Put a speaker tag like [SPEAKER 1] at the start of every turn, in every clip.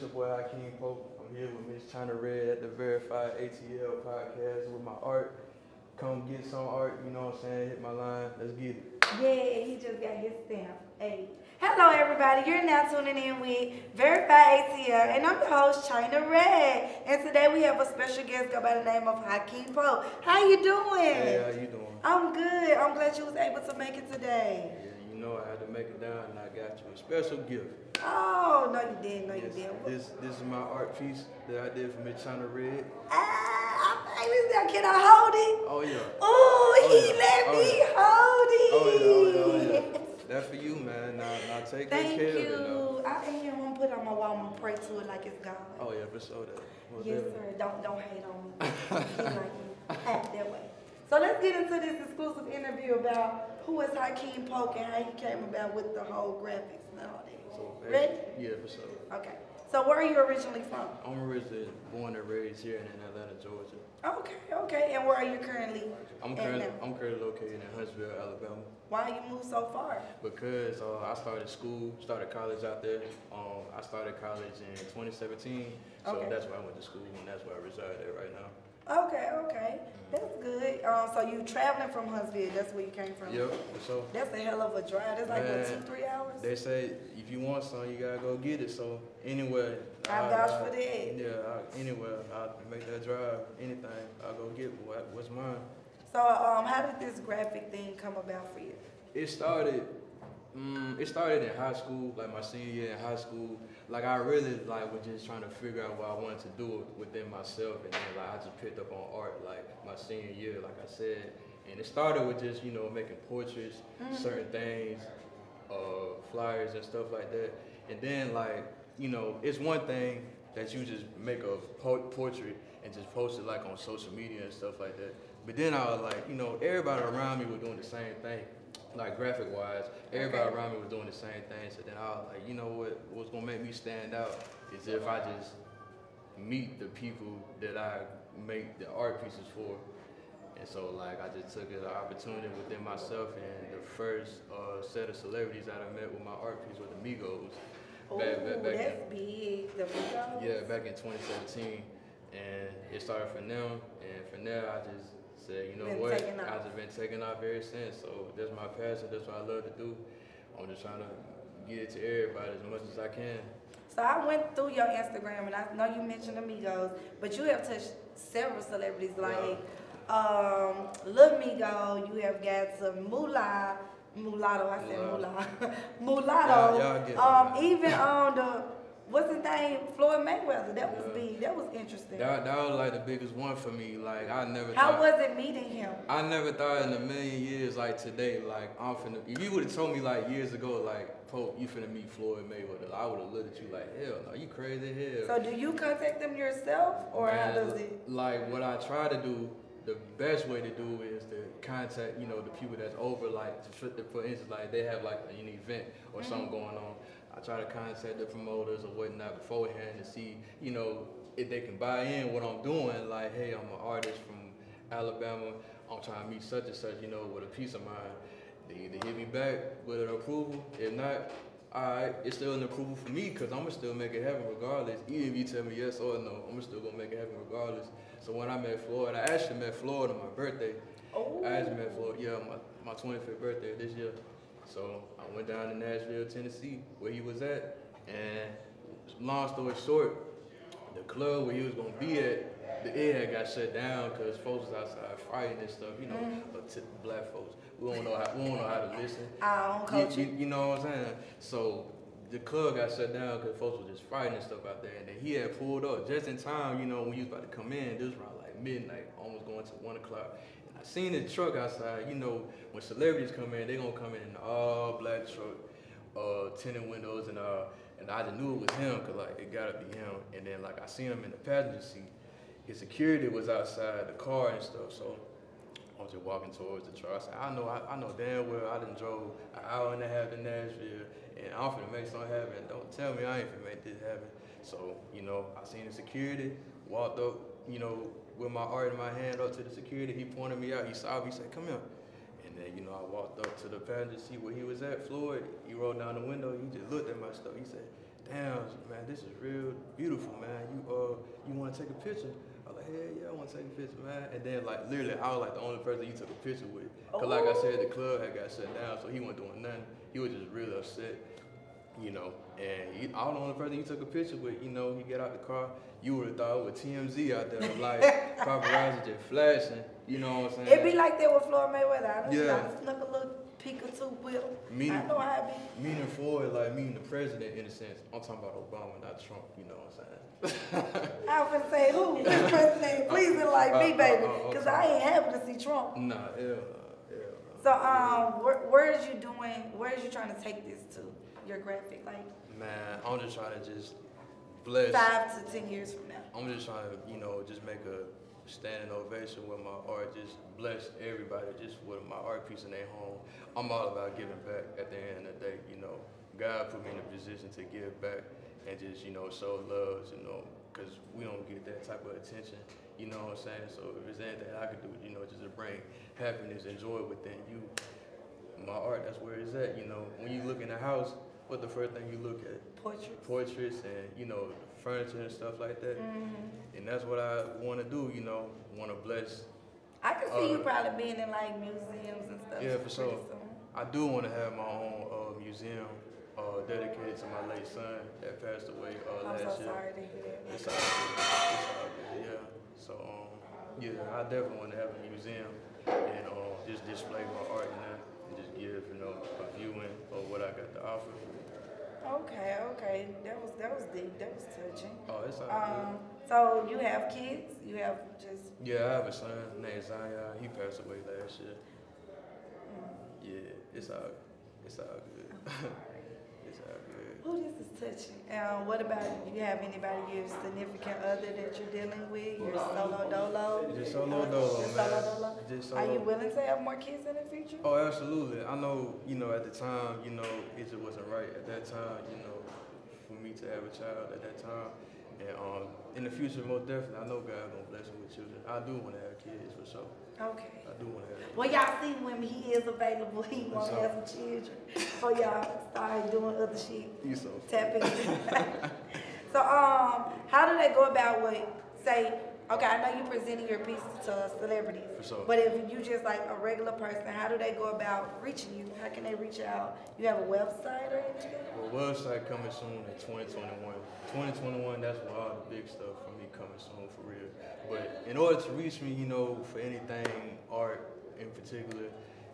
[SPEAKER 1] your boy Hakeem Pope. I'm here with Miss China Red at the VerifiedAtl podcast with my art. Come get some art, you know what I'm saying? Hit my line, let's get it.
[SPEAKER 2] Yeah, he just got his stamp. Hey. Hello everybody, you're now tuning in with VerifiedAtl, and I'm your host, China Red. And today we have a special guest go by the name of Hakeem Pope. How you doing?
[SPEAKER 1] Hey, how you doing?
[SPEAKER 2] I'm good. I'm glad you was able to make it today.
[SPEAKER 1] Yeah, you know I had to make it down and I got you a special gift.
[SPEAKER 2] Oh, no you didn't, no you didn't.
[SPEAKER 1] This is my art piece that I did for Miss China Red.
[SPEAKER 2] Can I hold it?
[SPEAKER 1] Oh yeah.
[SPEAKER 2] Oh, he let me hold it.
[SPEAKER 1] Oh yeah. That's for you, man. Now take
[SPEAKER 2] Thank
[SPEAKER 1] care
[SPEAKER 2] you.
[SPEAKER 1] of it now.
[SPEAKER 2] I ain't even want to put it on my wall. I'm going to pray to it like it's God.
[SPEAKER 1] Oh yeah, for sure that. Well,
[SPEAKER 2] Yes, sir. Don't hate on me. Be like you. Act that way. So let's get into this exclusive interview about who is Hakeem Pope and how he came about with the whole graphics and all that.
[SPEAKER 1] So,
[SPEAKER 2] Ready?
[SPEAKER 1] Yeah, for sure.
[SPEAKER 2] Okay. So where are you originally from?
[SPEAKER 1] I'm originally born and raised here in Atlanta, Georgia.
[SPEAKER 2] Okay. And where are you currently?
[SPEAKER 1] I'm currently located in Huntsville, Alabama.
[SPEAKER 2] Why you moved so far?
[SPEAKER 1] Because I started college out there. I started college in 2017, so that's where I went to school and that's where I reside at right now.
[SPEAKER 2] Okay. That's good. So you traveling from Huntsville, that's where you came from?
[SPEAKER 1] Yep, for sure.
[SPEAKER 2] That's a hell of a drive. That's like, what, 2-3 hours?
[SPEAKER 1] They say if you want something, you gotta go get it. So anywhere.
[SPEAKER 2] I vouch for that.
[SPEAKER 1] Yeah, anywhere. I'll make that drive, anything. I'll go get what's mine.
[SPEAKER 2] So how did this graphic thing come about for you?
[SPEAKER 1] It started in high school, like my senior year in high school. Like I really was just trying to figure out what I wanted to do within myself, and then I just picked up on art like my senior year, like I said. And it started with just making portraits, certain things, flyers and stuff like that. And then it's one thing that you just make a portrait and just post it like on social media and stuff like that. But then I was like, everybody around me was doing the same thing. Like graphic wise, everybody around me was doing the same thing. So then I was like, what's gonna make me stand out is if I just meet the people that I make the art pieces for. And so I just took it an opportunity within myself, and the first set of celebrities that I met with my art piece were the Migos.
[SPEAKER 2] That's big, the Migos?
[SPEAKER 1] Yeah, back in 2017. And it started from them, and from there I just said, I've just been taking off ever since. So that's my passion, that's what I love to do. I'm just trying to get it to everybody as much as I can.
[SPEAKER 2] So I went through your Instagram, and I know you mentioned Amigos, but you have touched several celebrities like Lil Migo, you have got some Mulatto, I said Mulatto.
[SPEAKER 1] Y'all
[SPEAKER 2] even on the, what's his name? Floyd Mayweather. That was big. That was interesting.
[SPEAKER 1] That was the biggest one for me.
[SPEAKER 2] How was it meeting him?
[SPEAKER 1] I never thought in a million years today, if you would have told me years ago, Pope, you finna meet Floyd Mayweather, I would have looked at you hell no, you crazy hell.
[SPEAKER 2] So do you contact them yourself, or how does it?
[SPEAKER 1] What I try to do, the best way to do is to contact, the people that's over, for instance, they have an event or something going on. I try to contact the promoters or whatnot beforehand to see, if they can buy in what I'm doing. Hey, I'm an artist from Alabama. I'm trying to meet such and such, with a piece of mine. They either hit me back with an approval. If not, alright, it's still an approval for me because I'm going to still make it happen regardless. Even if you tell me yes or no, I'm still going to make it happen regardless. So when I met Floyd, I actually met Floyd on my birthday.
[SPEAKER 2] Oh.
[SPEAKER 1] I actually met Floyd, my 25th birthday this year. So I went down to Nashville, Tennessee, where he was at, and long story short, the club where he was gonna be at, the air had got shut down because folks was outside fighting and stuff, black folks. We don't know how to listen.
[SPEAKER 2] I don't coach
[SPEAKER 1] you know what I'm saying? So the club got shut down because folks were just fighting and stuff out there, and then he had pulled up just in time, when he was about to come in. This was around midnight, almost going to 1 o'clock. I seen the truck outside. When celebrities come in, they gonna come in an all black truck, tinted windows, and I just knew it was him because it gotta be him. And then I seen him in the passenger seat. His security was outside the car and stuff. So I was just walking towards the truck. I said, I know damn well I done drove an hour and a half to Nashville, and I'm finna make something happen. Don't tell me I ain't finna make this happen. So I seen the security, walked up, with my art in my hand up to the security. He pointed me out. He saw me. He said, "Come here." And then, I walked up to the passenger seat where he was at, Floyd. He rolled down the window. He just looked at my stuff. He said, damn, man, this is real beautiful, man. You want to take a picture? I was like, hell yeah, I want to take a picture, man. And then like literally, I was like the only person he took a picture with. Cause like I said, the club had got shut down, so he wasn't doing nothing. He was just really upset, you know. And I was the only person he took a picture with. You know, he get out the car. You would have thought it was TMZ out there, like paparazzi just flashing. You know what I'm saying?
[SPEAKER 2] It be like that with Floyd Mayweather. I snuck a little peek or two with him. I know how it be.
[SPEAKER 1] Meeting Floyd, like meeting the president in a sense. I'm talking about Obama, not Trump. You know what I'm saying?
[SPEAKER 2] I was gonna say who? This president, please be like me, baby, because I ain't happy to see Trump.
[SPEAKER 1] Nah, hell.
[SPEAKER 2] So where is you trying to take this to? Your graphic, like?
[SPEAKER 1] Man, I'm just trying to just bless. 5 to 10 years from now. I'm just trying to, you know, just make a standing ovation with my art, just bless everybody just with my art piece in their home. I'm all about giving back at the end of the day, you know. God put me in a position to give back and just, you know, show love, you know, because we don't get that type of attention, you know what I'm saying? So if there's anything I could do, you know, just to bring happiness and joy within you, my art, that's where it's at, you know. When you look in the house, what the first thing you look at? Portraits and, you know, furniture and stuff like that. And that's what I want to do, you know, want to bless.
[SPEAKER 2] I can see you probably being in like museums and stuff.
[SPEAKER 1] Yeah, for sure. I do want to have my own museum dedicated to my late son that passed away last year.
[SPEAKER 2] I'm so sorry to hear that.
[SPEAKER 1] It's all good, yeah. So, yeah, I definitely want to have a museum and just display my art in there and just give, you know, a viewing of what I got to offer.
[SPEAKER 2] Okay. That was deep. That was touching.
[SPEAKER 1] Oh, it's all good.
[SPEAKER 2] So you have kids? You have just...
[SPEAKER 1] Yeah, I have a son named Zion. He passed away last year. Yeah, it's all good. It's all good.
[SPEAKER 2] Oh, this is touching. What about, do you have anybody, your significant other that you're dealing with? Your solo dolo?
[SPEAKER 1] Just solo dolo, man. Just solo.
[SPEAKER 2] Are you willing to have more kids in the future?
[SPEAKER 1] Oh, absolutely. I know, you know, at the time, you know, it just wasn't right at that time, you know, for me to have a child at that time. And in the future, most definitely, I know God gonna bless me with children. I do want to have kids for sure.
[SPEAKER 2] Okay.
[SPEAKER 1] I do want to have kids.
[SPEAKER 2] Well, y'all see when he is available, he wants to have some children. So y'all start doing other shit.
[SPEAKER 1] You so
[SPEAKER 2] tap in. So how do they go about with, say, okay, I know you presenting your piece to celebrities.
[SPEAKER 1] For sure.
[SPEAKER 2] But if you just like a regular person, how do they go about reaching you? How can they reach out? You have a website or anything?
[SPEAKER 1] Well, website coming soon in 2021. 2021, that's where all the big stuff for me coming soon for real. But in order to reach me, you know, for anything art in particular,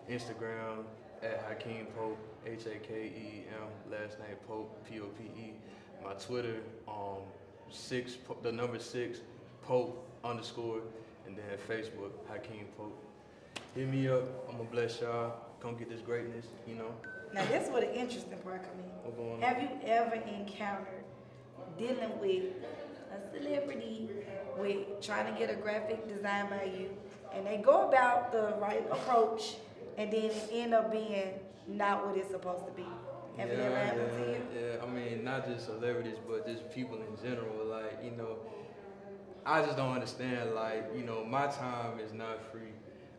[SPEAKER 1] Instagram at Hakeem Pope, Hakeem, last name Pope, Pope. My Twitter, the number 6, Pope _, and then Facebook, Hakeem Pope. Hit me up, I'm gonna bless y'all. Come get this greatness, you know.
[SPEAKER 2] Now this is where the interesting part come in.
[SPEAKER 1] What's going on?
[SPEAKER 2] Have you ever encountered dealing with a celebrity with trying to get a graphic designed by you, and they go about the right approach, and then it end up being not what it's supposed to be? Have it ever happened to you?
[SPEAKER 1] Yeah, I mean, not just celebrities, but just people in general. Like, you know, I just don't understand, like, you know, my time is not free.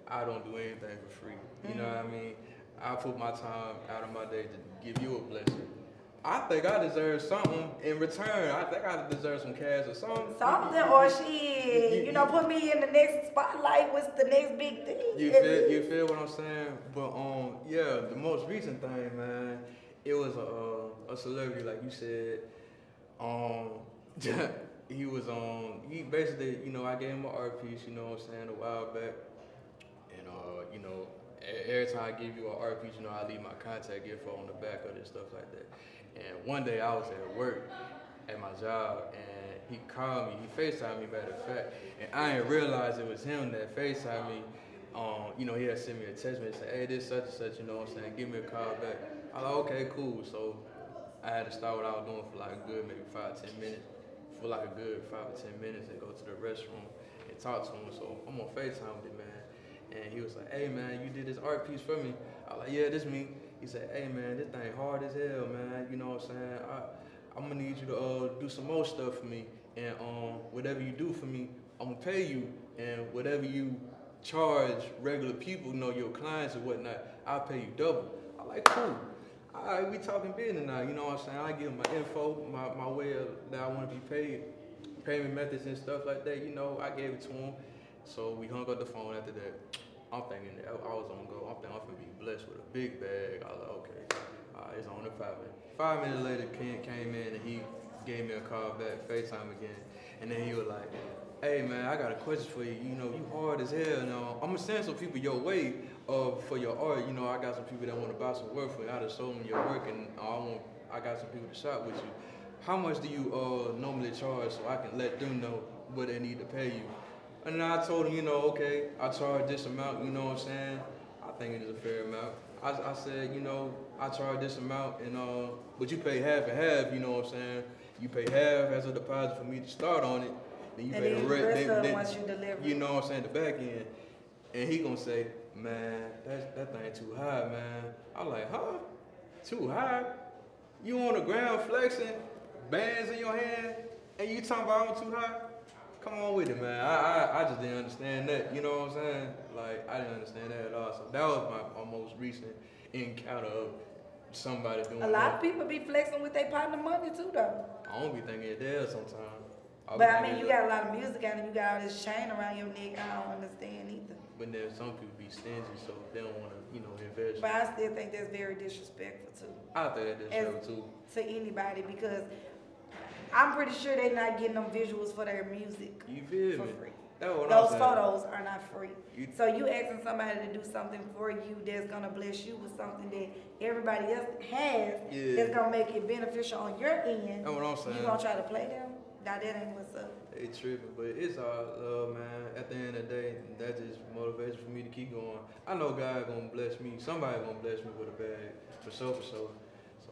[SPEAKER 1] I don't do anything for free. You know what I mean? I put my time out of my day to give you a blessing. I think I deserve something in return. I think I deserve some cash or something.
[SPEAKER 2] Something, or shit, you know, put me in the next spotlight. What's the next big thing?
[SPEAKER 1] You feel what I'm saying? But yeah, the most recent thing, man, it was a celebrity, like you said. He was he basically, you know, I gave him an art piece, you know what I'm saying, a while back. And you know, every time I give you an art piece, you know, I leave my contact info on the back of it and stuff like that. And one day I was at work at my job, and he called me. He FaceTimed me, matter of fact, and I didn't realize it was him that FaceTimed me. You know, he had sent me a text message, say, hey, this such and such, you know what I'm saying, give me a call back. I was like, okay, cool. So I had to start what I was doing for like a good maybe 5-10 minutes, for like a good 5 or 10 minutes, and go to the restroom and talk to him. So I'm on FaceTime with him, man. And he was like, hey, man, you did this art piece for me. I was like, yeah, this me. He said, hey, man, this thing hard as hell, man. You know what I'm saying? I'm going to need you to do some more stuff for me. And whatever you do for me, I'm going to pay you. And whatever you charge regular people, you know, your clients or whatnot, I'll pay you double. I like, cool. all right, we talking business now, you know what I'm saying? I give him my info, my way of that I want to be paid, payment methods and stuff like that, you know, I gave it to him. So we hung up the phone after that. I'm thinking that I was on go. I'm thinking I'm gonna be blessed with a big bag. I was like, okay, it's on the 5 minutes later, Ken came in and he gave me a call back, FaceTime again, and then he was like, hey man, I got a question for you. You know, you hard as hell. You know, I'm gonna send some people your way for your art. You know, I got some people that want to buy some work for you. I just sold them your work, and I got some people to shop with you. How much do you normally charge so I can let them know what they need to pay you? And then I told him, you know, okay, I charge this amount, you know what I'm saying? I think it is a fair amount. I said, you know, I charge this amount, and but you pay half and half, you know what I'm saying? You pay half as a deposit for me to start on it, then you pay the rest
[SPEAKER 2] once you deliver.
[SPEAKER 1] You know what I'm saying, the back end. And he gonna say, man, that thing too high, man. I'm like, huh? Too high? You on the ground flexing, bands in your hand, and you talking about I'm too high? Come on with it, man. I just didn't understand that. You know what I'm saying? Like, I didn't understand that at all. So that was my most recent encounter of somebody doing that.
[SPEAKER 2] A lot of people be flexing with their partner money too, though.
[SPEAKER 1] I don't be thinking it there sometimes.
[SPEAKER 2] But I mean, you got a lot of music out and you got all this chain around your neck. I don't understand either.
[SPEAKER 1] But then some people be stingy, so they don't want to, you know, invest.
[SPEAKER 2] But I still think that's very disrespectful too.
[SPEAKER 1] I think that disrespectful too.
[SPEAKER 2] To anybody, because I'm pretty sure they're not getting them visuals for their music
[SPEAKER 1] for
[SPEAKER 2] free.
[SPEAKER 1] Those
[SPEAKER 2] photos are not free. So you asking somebody to do something for you that's gonna bless you with something that everybody else has, that's gonna make it beneficial on your end.
[SPEAKER 1] That's what I'm saying.
[SPEAKER 2] You gonna try to play them? Now that ain't what's up.
[SPEAKER 1] They tripping, but it's all love, man. At the end of the day, that's just motivation for me to keep going. I know God gonna bless me. Somebody gonna bless me with a bag, for sure. So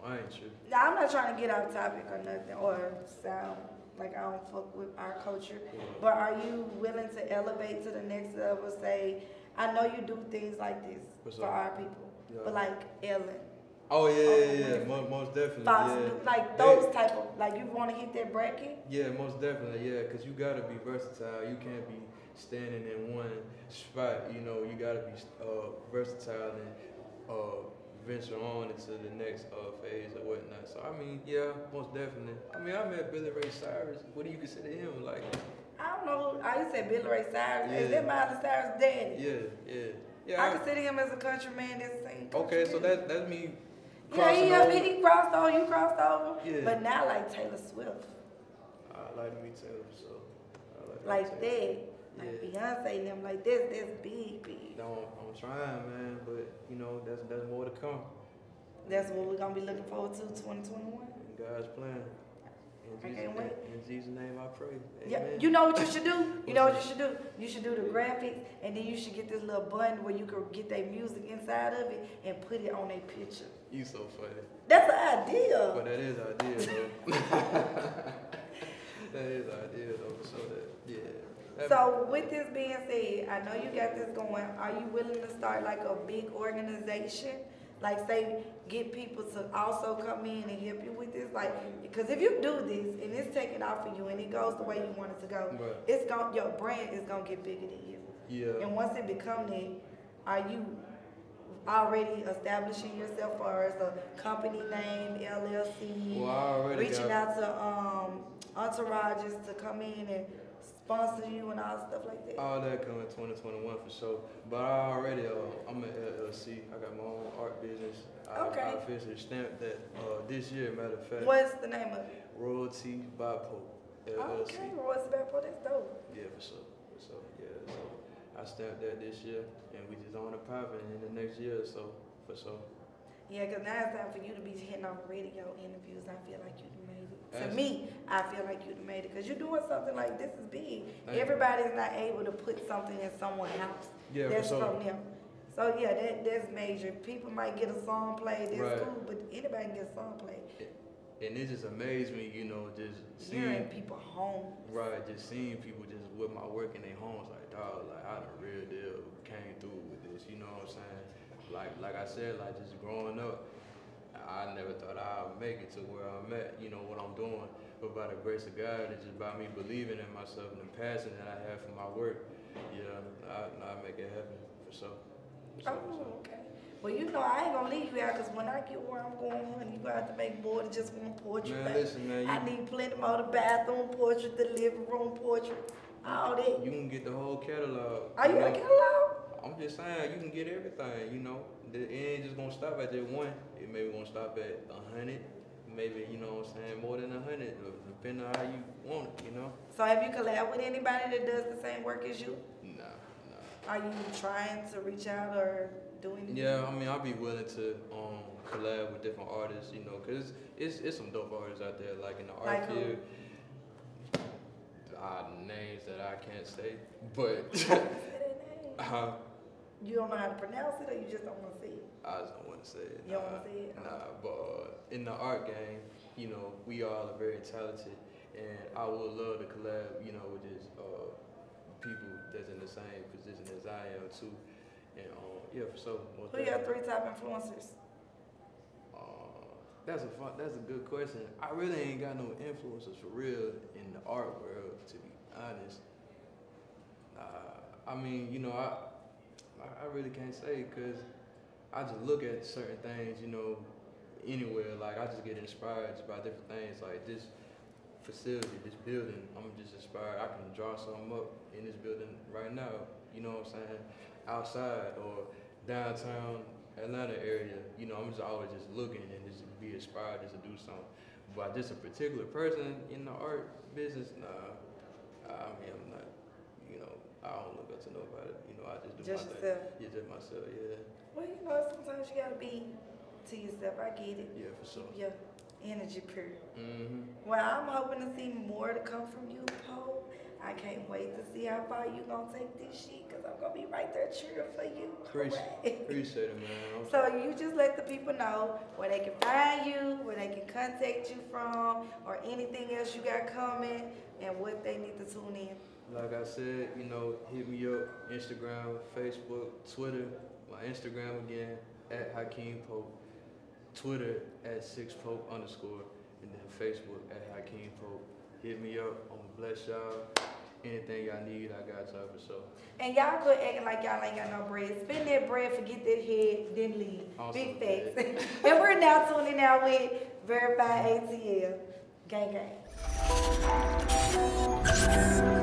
[SPEAKER 1] I ain't tripping.
[SPEAKER 2] Now, I'm not trying to get off topic or nothing, or sound like I don't fuck with our culture. But are you willing to elevate to the next level? Say, I know you do things like this for our people, but like Ellen.
[SPEAKER 1] Oh yeah. Most definitely.
[SPEAKER 2] Fox, like those type of, like you want to hit that bracket?
[SPEAKER 1] Yeah, most definitely. Yeah, because you gotta be versatile. You can't be standing in one spot. You know, you gotta be versatile and venture on into the next phase or whatnot. So I mean, yeah, most definitely. I mean, I met Billy Ray Cyrus. What do you consider him like?
[SPEAKER 2] I don't know. I said Billy Ray Cyrus. Is that Miley Cyrus' daddy?
[SPEAKER 1] Yeah.
[SPEAKER 2] I consider him as a countryman that's singing.
[SPEAKER 1] Okay, so that's me.
[SPEAKER 2] Yeah, he crossed over. You crossed over.
[SPEAKER 1] Yeah.
[SPEAKER 2] But now like Taylor Swift.
[SPEAKER 1] I like to meet Taylor, so
[SPEAKER 2] like that. Like Beyonce and them, like that's big.
[SPEAKER 1] No, I'm trying, man, but you know that's more to come.
[SPEAKER 2] That's what we're gonna be looking forward to 2021.
[SPEAKER 1] God's plan.
[SPEAKER 2] I can't wait.
[SPEAKER 1] In Jesus' name, I pray.
[SPEAKER 2] Yeah,
[SPEAKER 1] Amen.
[SPEAKER 2] you know what you should do? You know what you should do? You should do the graphics, and then you should get this little button where you can get their music inside of it and put it on a picture.
[SPEAKER 1] You so funny.
[SPEAKER 2] That's an idea.
[SPEAKER 1] But that is an idea, though. That is an idea, though. So
[SPEAKER 2] So with this being said, I know you got this going. Are you willing to start like a big organization? Like say, get people to also come in and help you with this? Like, because if you do this and it's taken off for you and it goes the way you want it to go, your brand is gonna get bigger than you.
[SPEAKER 1] Yeah.
[SPEAKER 2] And once it becomes that, are you already establishing yourself as a company name, LLC, reaching out to entourages to come in and sponsor you and all stuff like that?
[SPEAKER 1] All that coming 2021 for sure. But I already, I'm an LLC. I got my own art business. I officially stamped that this year, matter of fact.
[SPEAKER 2] What's the name of it?
[SPEAKER 1] Royalty by Pope, LLC.
[SPEAKER 2] Okay, Royalty by Pope, that's dope.
[SPEAKER 1] Yeah, for sure. Yeah, so I stamped that this year, and we just on the popping in the next year or so, for sure.
[SPEAKER 2] Yeah, because now it's time for you to be hitting on radio interviews. I feel like you made it. To me, I feel like you made it because you're doing something like this is big. Everybody's not able to put something in someone's house.
[SPEAKER 1] Yeah,
[SPEAKER 2] that's
[SPEAKER 1] for sure.
[SPEAKER 2] from them. So yeah, that's major. People might get a song played, that's cool, but anybody can get a song played.
[SPEAKER 1] And it just amazed me, you know, just seeing
[SPEAKER 2] hearing people home.
[SPEAKER 1] Right, just seeing people just with my work in their homes, like dog, like I done real deal came through with this, you know what I'm saying? Like I said, like just growing up, I never thought I'd make it to where I'm at, you know, what I'm doing. But by the grace of God, it's just by me believing in myself and the passion that I have for my work, I make it happen, for sure. So,
[SPEAKER 2] Oh, okay. Well, you know, I ain't gonna leave you out because when I get where I'm going, honey, you gonna have to make more than just one portrait.
[SPEAKER 1] Man, listen, man.
[SPEAKER 2] I need plenty more. The bathroom portrait, the living room portrait, all that.
[SPEAKER 1] You can get the whole catalog.
[SPEAKER 2] Are you a catalog?
[SPEAKER 1] I'm just saying, you can get everything, you know. It ain't just gonna stop at that one. It maybe gonna stop at 100. Maybe, you know what I'm saying, more than 100, depending on how you want it, you know.
[SPEAKER 2] So have you collabed with anybody that does the same work as you?
[SPEAKER 1] Nah.
[SPEAKER 2] Are you trying to reach out or do anything?
[SPEAKER 1] Yeah, I mean, I'll be willing to collab with different artists, you know, because it's some dope artists out there, like in the art field. Names that I can't say, but
[SPEAKER 2] you don't know how to pronounce it, or you just don't want to say it?
[SPEAKER 1] I just don't want to say it.
[SPEAKER 2] You don't want to say it?
[SPEAKER 1] Nah, but in the art game, you know, we all are very talented, and I would love to collab, you know, with just people that's in the same position as I am too, and yeah, for sure.
[SPEAKER 2] Who are your 3 top influencers?
[SPEAKER 1] That's a good question. I really ain't got no influencers for real in the art world, to be honest. I mean, you know, I really can't say, because I just look at certain things, you know, anywhere. Like, I just get inspired by different things. Like this facility, this building, I'm just inspired. I can draw something up in this building right now, you know what I'm saying? Outside or downtown Atlanta area, you know, I'm just always just looking and just be inspired just to do something. But just a particular person in the art business, nah. I mean, I'm not, you know, I don't look up to nobody. You know, I just do
[SPEAKER 2] just
[SPEAKER 1] my
[SPEAKER 2] yourself.
[SPEAKER 1] thing. Yeah, just myself, yeah.
[SPEAKER 2] Well, you know, sometimes you gotta be to yourself. I get it.
[SPEAKER 1] Yeah, for sure.
[SPEAKER 2] Keep your energy pure.
[SPEAKER 1] Mm-hmm.
[SPEAKER 2] Well, I'm hoping to see more to come from you, Pope. I can't wait to see how far you gonna take this shit, because I'm gonna be right there cheering for you.
[SPEAKER 1] Appreciate it, man.
[SPEAKER 2] So you just let the people know where they can find you, where they can contact you from, or anything else you got coming, and what they need to tune in.
[SPEAKER 1] Like I said, you know, hit me up, Instagram, Facebook, Twitter. My Instagram again, at Hakeem Pope. Twitter, at 6Pope_, and then Facebook, at Hakeem Pope. Hit me up, I'm gonna bless y'all. Anything y'all need, I got y'all for sure.
[SPEAKER 2] And y'all quit acting like y'all ain't got no bread. Spend that bread, forget that head, then leave.
[SPEAKER 1] Awesome.
[SPEAKER 2] Big facts. And we're now tuning out with VerifiedAtl. Gang gang.